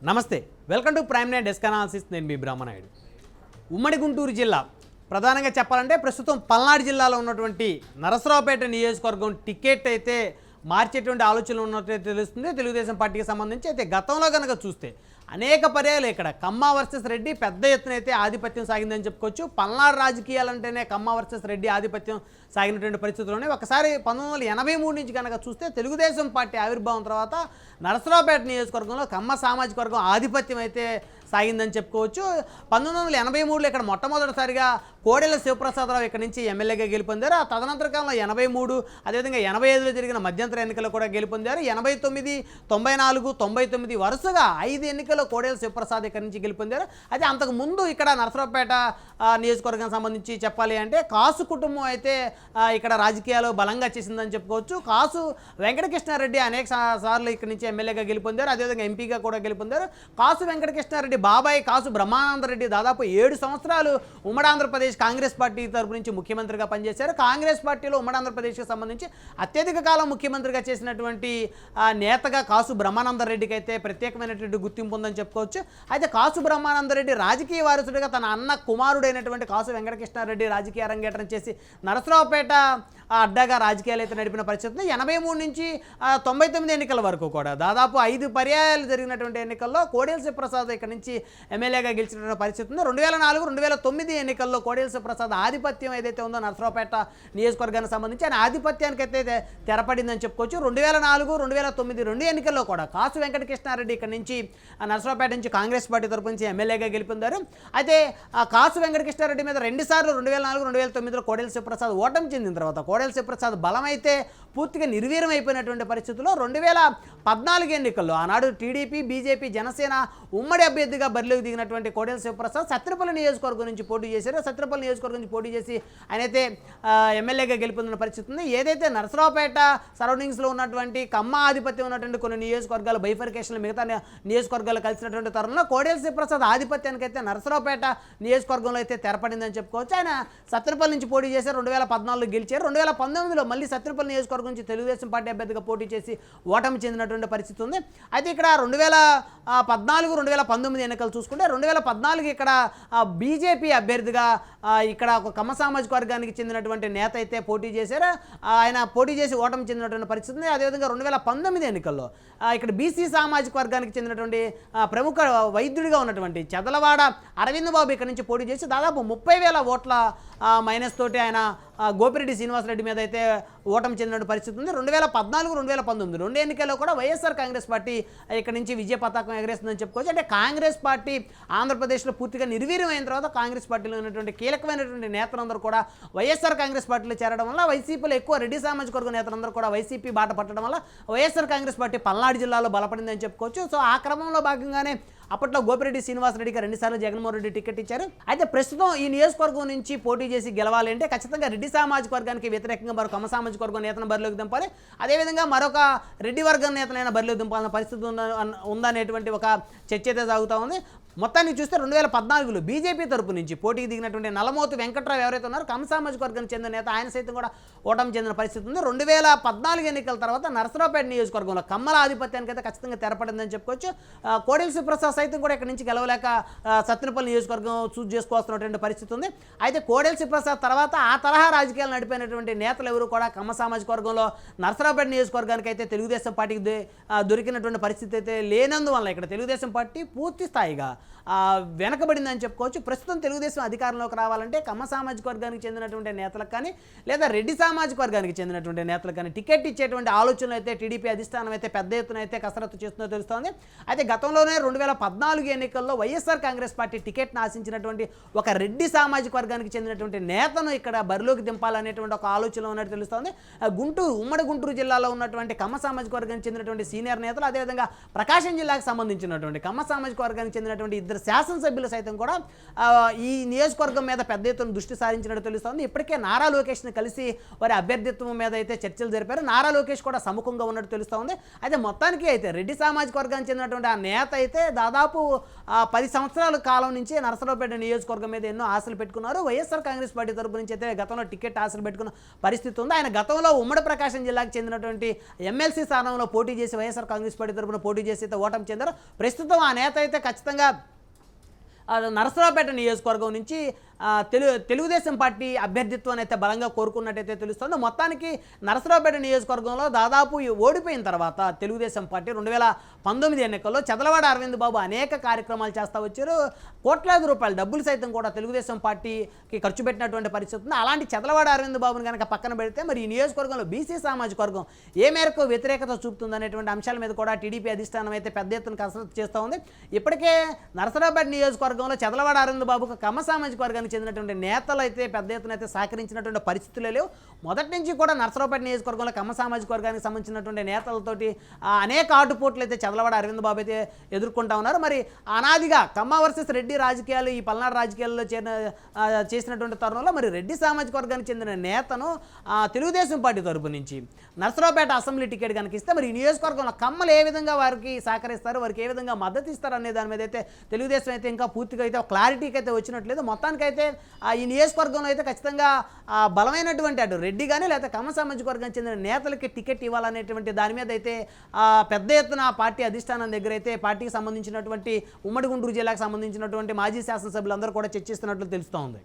నమస్తే, welcome to prime night desk analysis. నేను మీ బ్రహ్మనాయుడు. ఉమ్మడి గుంటూరు జిల్లా ప్రధానంగా చెప్పాలంటే ప్రస్తుతం పల్నాడు జిల్లాలో ఉన్నటువంటి నరసరావుపేట నియోజకవర్గం టికెట్ అయితే మార్చేటువంటి ఆలోచనలు ఉన్నట్టు తెలుస్తుంది తెలుగుదేశం పార్టీకి సంబంధించి. అయితే గతంలో కనుక చూస్తే అనేక పర్యాలు ఇక్కడ కమ్మ వర్సెస్ రెడ్డి పెద్ద ఎత్తున అయితే ఆధిపత్యం సాగిందని చెప్పుకోవచ్చు. పల్నాడు రాజకీయాలంటేనే కమ్మ వర్సెస్ రెడ్డి ఆధిపత్యం సాగినటువంటి పరిస్థితుల్లోనే ఒకసారి 1983 నుంచి కనుక చూస్తే తెలుగుదేశం పార్టీ ఆవిర్భావం తర్వాత నరసరావుపేట నియోజకవర్గంలో కమ్మ సామాజిక వర్గం ఆధిపత్యం అయితే సాగిందని చెప్పుకోవచ్చు. 1983లో ఇక్కడ మొట్టమొదటిసారిగా కోడెల శివప్రసాదరావు ఇక్కడ నుంచి ఎమ్మెల్యేగా గెలుపొందారు. ఆ తదనంతర కాలంలో 83, అదేవిధంగా 85లో జరిగిన మధ్యంతర ఎన్నికల్లో కూడా గెలుపొందారు. 89, 94, 99 వరుసగా 5 ఎన్నికల్లో కోడెల శివప్రసాద్ ఇక్కడ నుంచి గెలుపొందారు. అయితే అంతకు ముందు ఇక్కడ నరసరావుపేట నియోజకవర్గానికి సంబంధించి చెప్పాలి అంటే కాసు కుటుంబం అయితే ఇక్కడ రాజకీయాలు బలంగా చేసిందని చెప్పుకోవచ్చు. కాసు వెంకటకృష్ణారెడ్డి అనేక సార్లు ఇక్కడ నుంచి ఎమ్మెల్యేగా గెలుపొందారు, అదేవిధంగా ఎంపీగా కూడా గెలుపొందారు. కాసు వెంకటకృష్ణారెడ్డి బాబాయ్ కాసు బ్రహ్మానందరెడ్డి దాదాపు 7 సంవత్సరాలు ఉమ్మడి ఆంధ్రప్రదేశ్ కాంగ్రెస్ పార్టీ తరపు నుంచి ముఖ్యమంత్రిగా పనిచేశారు. కాంగ్రెస్ పార్టీలో ఉమ్మడి ఆంధ్రప్రదేశ్కి సంబంధించి అత్యధిక కాలం ముఖ్యమంత్రిగా చేసినటువంటి నేతగా కాసు బ్రహ్మానందరెడ్డికి అయితే ప్రత్యేకమైనటువంటి గుర్తింపు ఉందని చెప్పుకోవచ్చు. అయితే కాసు బ్రహ్మానందరెడ్డి రాజకీయ వారసుడిగా తన అన్న కుమారుడైనటువంటి కాసు వెంకటకృష్ణారెడ్డి రాజకీయ అరంగేట్రం చేసి నరసరావుపేట అడ్డాగా రాజకీయాలు అయితే నడిపిన పరిస్థితి. 83 నుంచి 99 ఎన్నికల వరకు కూడా దాదాపు 5 పర్యాయాలు జరిగినటువంటి ఎన్నికల్లో కోడెల శివప్రసాద్ ఇక్కడ నుంచి ఎమ్మెల్యేగా గెలిచినటువంటి పరిస్థితి ఉంది. 2004, 2009 ఎన్నికల్లో కోడెల శివప్రసాద్ ఆధిపత్యం ఏదైతే ఉందో నరసరావుపేట నియోజకవర్గానికి సంబంధించి ఆయన ఆధిపత్యానికి అయితే తెరపడిందని చెప్పుకోవచ్చు. 2004, 2009 రెండు ఎన్నికల్లో కూడా కాసు వెంకటకృష్ణారెడ్డి ఇక్కడ నుంచి నరసరావుపేట నుంచి కాంగ్రెస్ పార్టీ తరపు నుంచి ఎమ్మెల్యేగా గెలుపొందారు. అయితే కాసు వెంకటకృష్ణారెడ్డి మీద 2 సార్లు 2004, 2009లో కోడెల శివప్రసాద్ ఓటమి చెందిన తర్వాత కోడెల శివప్రసాద్ బలం అయితే పూర్తిగా నిర్వీర్యం అయిపోయినటువంటి పరిస్థితుల్లో 2014 ఎన్నికల్లో ఆనాడు టీడీపీ, బీజేపీ, జనసేన ఉమ్మడి అభ్యర్థిగా బరిలోకి దిగినటువంటి కోడెల శివప్రసాద్ సత్రపల్లి నియోజకవర్గం నుంచి పోటీ చేశారు. సత్రపల్లి నియోజకవర్గం నుంచి పోటీ చేసి ఆయనైతే ఎమ్మెల్యేగా గెలుపొందిన పరిస్థితి ఉంది. ఏదైతే నరసరావుపేట సరౌండింగ్స్లో ఉన్నటువంటి కమ్మ ఆధిపత్యం ఉన్నటువంటి కొన్ని నియోజకవర్గాలు బైఫర్కేషన్లు మిగతా నియోజకవర్గాలు కలిసినటువంటి తరుణంలో కోడెల శివప్రసాద్ ఆధిపత్యానికి అయితే నరసరావుపేట నియోజకవర్గంలో అయితే తెరపడిందని చెప్పుకోవచ్చు. ఆయన సత్రపల్లి నుంచి పోటీ చేశారు, 2014లో గెలిచారు. 2019లో మళ్ళీ సత్రపల్లి నియోజకవర్గం నుంచి తెలుగుదేశం పార్టీ అభ్యర్థిగా పోటీ చేసి ఓటమి చెందినటువంటి పరిస్థితి ఉంది. అయితే ఇక్కడ 2014, 2019 ఎన్నికలు చూసుకుంటే 2014 ఇక్కడ బీజేపీ అభ్యర్థిగా ఇక్కడ ఒక కమ్మ సామాజిక వర్గానికి చెందినటువంటి నేత అయితే పోటీ చేశారు. ఆయన పోటీ చేసి ఓటమి చెందినటువంటి పరిస్థితి ఉంది. అదేవిధంగా 2019 ఎన్నికల్లో ఇక్కడ బీసీ సామాజిక వర్గానికి చెందినటువంటి ప్రముఖ వైద్యుడిగా ఉన్నటువంటి చదలవాడ అరవింద్ బాబు ఇక్కడ నుంచి పోటీ చేసి దాదాపు 30,000 ఓట్ల మైనస్ తోటి ఆయన గోపిరెడ్డి శ్రీనివాసరెడ్డి మీద అయితే ఓటమి చెందిన పరిస్థితి ఉంది. 2014, 2019 రెండు ఎన్నికల్లో కూడా వైఎస్ఆర్ కాంగ్రెస్ పార్టీ ఇక్కడ నుంచి విజయ పతాకం ఎగరేస్తుందని చెప్పుకోవచ్చు. అంటే కాంగ్రెస్ పార్టీ ఆంధ్రప్రదేశ్లో పూర్తిగా నిర్వీర్యం అయిన తర్వాత కాంగ్రెస్ పార్టీలో ఉన్నటువంటి కీలకమైనటువంటి నేతలందరూ కూడా వైఎస్ఆర్ కాంగ్రెస్ పార్టీలో చేరడం వల్ల వైసీపీలో ఎక్కువ రెడ్డి సామాజిక వర్గ నేతలందరూ కూడా వైసీపీ బాట పట్టడం వల్ల వైఎస్ఆర్ కాంగ్రెస్ పార్టీ పల్నాడు జిల్లాలో బలపడిందని చెప్పుకోవచ్చు. సో ఆ క్రమంలో భాగంగానే అప్పట్లో గోపిరెడ్డి శ్రీనివాసరెడ్డికి 2 సార్లు జగన్మోహన్ రెడ్డి టికెట్ ఇచ్చారు. అయితే ప్రస్తుతం ఈ నియోజకవర్గం నుంచి పోటీ చేసి గెలవాలి అంటే ఖచ్చితంగా రెడ్డి సామాజిక వర్గానికి వ్యతిరేకంగా మరొక కమ్మ సామాజిక వర్గం నేతను బరిలోకి దింపాలి, అదేవిధంగా మరొక రెడ్డి వర్గం నేతనైనా బరిలోకి దింపాలన్న పరిస్థితి ఉందనేటువంటి ఒక చర్చ అయితే సాగుతూ ఉంది. మొత్తానికి చూస్తే 2014లో బీజేపీ తరపు నుంచి పోటీకి దిగినటువంటి నల్లమోతు వెంకట్రావు ఎవరైతే ఉన్నారో కమ్మ సామాజిక వర్గానికి చెందిన నేత, ఆయన సైతం కూడా ఓటమి చెందిన పరిస్థితి ఉంది. 2014 ఎన్నికల తర్వాత నరసరావుపేట నియోజకవర్గంలో కమ్మల ఆధిపత్యానికి అయితే ఖచ్చితంగా తెరపడిందని చెప్పుకోవచ్చు. కోడెల శివప్రసాద్ సైతం కూడా ఇక్కడ నుంచి గెలవలేక సత్తెనపల్లి నియోజకవర్గం చూస్ చేసుకోవాల్సినటువంటి పరిస్థితి ఉంది. అయితే కోడెల శివప్రసాద్ తర్వాత ఆ తరహా రాజకీయాలు నడిపినటువంటి నేతలు ఎవరు కూడా కమ్మ సామాజిక వర్గంలో నరసరావుపేట నియోజకవర్గానికి అయితే తెలుగుదేశం పార్టీకి దొరికినటువంటి పరిస్థితి అయితే లేనందువల్ల ఇక్కడ తెలుగుదేశం పార్టీ పూర్తి స్థాయిగా వెనకబడిందని చెప్పుకోవచ్చు. ప్రస్తుతం తెలుగుదేశం అధికారంలోకి రావాలంటే కమ్మ సామాజిక వర్గానికి చెందినటువంటి నేతలకు కానీ లేదా రెడ్డి సామాజిక వర్గానికి చెందినటువంటి నేతలకు కానీ టికెట్ ఇచ్చేటువంటి ఆలోచనలు అయితే టీడీపీ అధిష్టానం అయితే పెద్ద ఎత్తున అయితే కసరత్తు చేస్తుందో తెలుస్తోంది. అయితే గతంలోనే 2014 ఎన్నికల్లో వైఎస్ఆర్ కాంగ్రెస్ పార్టీ టికెట్ను ఆశించినటువంటి ఒక రెడ్డి సామాజిక వర్గానికి చెందినటువంటి నేతను ఇక్కడ బరిలోకి దింపాలనేటువంటి ఒక ఆలోచన ఉన్నట్టు తెలుస్తోంది. ఉమ్మడి గుంటూరు జిల్లాలో ఉన్నటువంటి కమ్మ సామాజిక వర్గానికి చెందినటువంటి సీనియర్ నేతలు, అదేవిధంగా ప్రకాశం జిల్లాకు సంబంధించినటువంటి కమ్మ సామాజిక వర్గానికి చెందినటువంటి చెందినటువంటి ఇద్దరు శాసనసభ్యులు సైతం కూడా ఈ నియోజకవర్గం మీద పెద్ద ఎత్తున దృష్టి సారించినట్టు తెలుస్తోంది. ఇప్పటికే నారా లోకేష్ని కలిసి వారి అభ్యర్థిత్వం మీద అయితే చర్చలు జరిపారు. నారా లోకేష్ కూడా సముఖంగా ఉన్నట్టు తెలుస్తోంది. అయితే మొత్తానికి అయితే రెడ్డి సామాజిక వర్గానికి చెందినటువంటి ఆ నేత అయితే దాదాపు 10 సంవత్సరాల కాలం నుంచి నరసరావుపేట నియోజకవర్గం మీద ఎన్నో ఆశలు పెట్టుకున్నారు. వైఎస్ఆర్ కాంగ్రెస్ పార్టీ తరపు నుంచి అయితే గతంలో టికెట్ ఆశలు పెట్టుకున్న పరిస్థితి ఉంది. ఆయన గతంలో ఉమ్మడి ప్రకాశం జిల్లాకు చెందినటువంటి ఎమ్మెల్సీ స్థానంలో పోటీ చేసి వైఎస్ఆర్ కాంగ్రెస్ పార్టీ తరపున పోటీ చేసి అయితే ఓటమి చెందారు. ప్రస్తుతం ఆ నేత అయితే ఖచ్చితంగా నరసరావుపేట నియోజకవర్గం నుంచి తెలుగుదేశం పార్టీ అభ్యర్థిత్వాన్ని అయితే బలంగా కోరుకున్నట్టయితే తెలుస్తుంది. మొత్తానికి నరసరావుపేట నియోజకవర్గంలో దాదాపు ఓడిపోయిన తర్వాత తెలుగుదేశం పార్టీ 2019 ఎన్నికల్లో చదలవాడ అరవింద్ బాబు అనేక కార్యక్రమాలు చేస్తూ వచ్చారు. కోట్లాది రూపాయల డబ్బులు సైతం కూడా తెలుగుదేశం పార్టీకి ఖర్చు పెట్టినటువంటి పరిస్థితి ఉంది. అలాంటి చదలవాడ అరవింద్ బాబుని కనుక పక్కన పెడితే మరి ఈ నియోజకవర్గంలో బీసీ సామాజిక వర్గం ఏ మేరకు వ్యతిరేకత చూపుతుంది అనేటువంటి అంశాల మీద కూడా టీడీపీ అధిష్టానం అయితే పెద్ద ఎత్తున కసరత్తు చేస్తూ ఉంది. ఇప్పటికే నరసరావుపేట నియోజకవర్గంలో చదలవాడ అరవింద్ బాబుకు కమ్మ సామాజిక వర్గానికి చెందినటువంటి నేతలు అయితే పెద్ద ఎత్తున అయితే సహకరించినటువంటి పరిస్థితులే లేవు. మొదటి నుంచి కూడా నరసరావుపేట నియోజకవర్గంలో కమ్మ సామాజిక వర్గానికి సంబంధించినటువంటి నేతలతోటి అనేక ఆటుపోట్లు అయితే చదలవాడ అరవింద్ బాబు అయితే ఎదుర్కొంటా ఉన్నారు. మరి అనాదిగా కమ్మ వర్సెస్ రెడ్డి రాజకీయాలు ఈ పల్నాడు రాజకీయాల్లో చేసినటువంటి తరుణంలో మరి రెడ్డి సామాజిక వర్గానికి చెందిన నేతను తెలుగుదేశం పార్టీ తరపు నుంచి నరసరావుపేట అసెంబ్లీ టికెట్ కనుక ఇస్తే మరి ఈ నియోజకవర్గంలో కమ్మలు ఏ విధంగా వారికి సహకరిస్తారు, వారికి ఏ విధంగా మద్దతు ఇస్తారు అనే దాని మీద అయితే తెలుగుదేశం అయితే ఇంకా పూర్తిగా అయితే క్లారిటీకి అయితే వచ్చినట్లేదు. మొత్తానికైతే ఈ నియోజకవర్గంలో అయితే ఖచ్చితంగా బలమైనటువంటి అటు రెడ్డి కానీ లేకపోతే కమ్మ సామాజిక వర్గానికి చెందిన నేతలకి టికెట్ ఇవ్వాలనేటువంటి దాని మీద అయితే పెద్ద ఎత్తున పార్టీ అధిష్టానం దగ్గర అయితే పార్టీకి సంబంధించినటువంటి ఉమ్మడి గుంటూరు జిల్లాకు సంబంధించినటువంటి మాజీ శాసనసభ్యులందరూ కూడా చర్చిస్తున్నట్లు తెలుస్తోంది.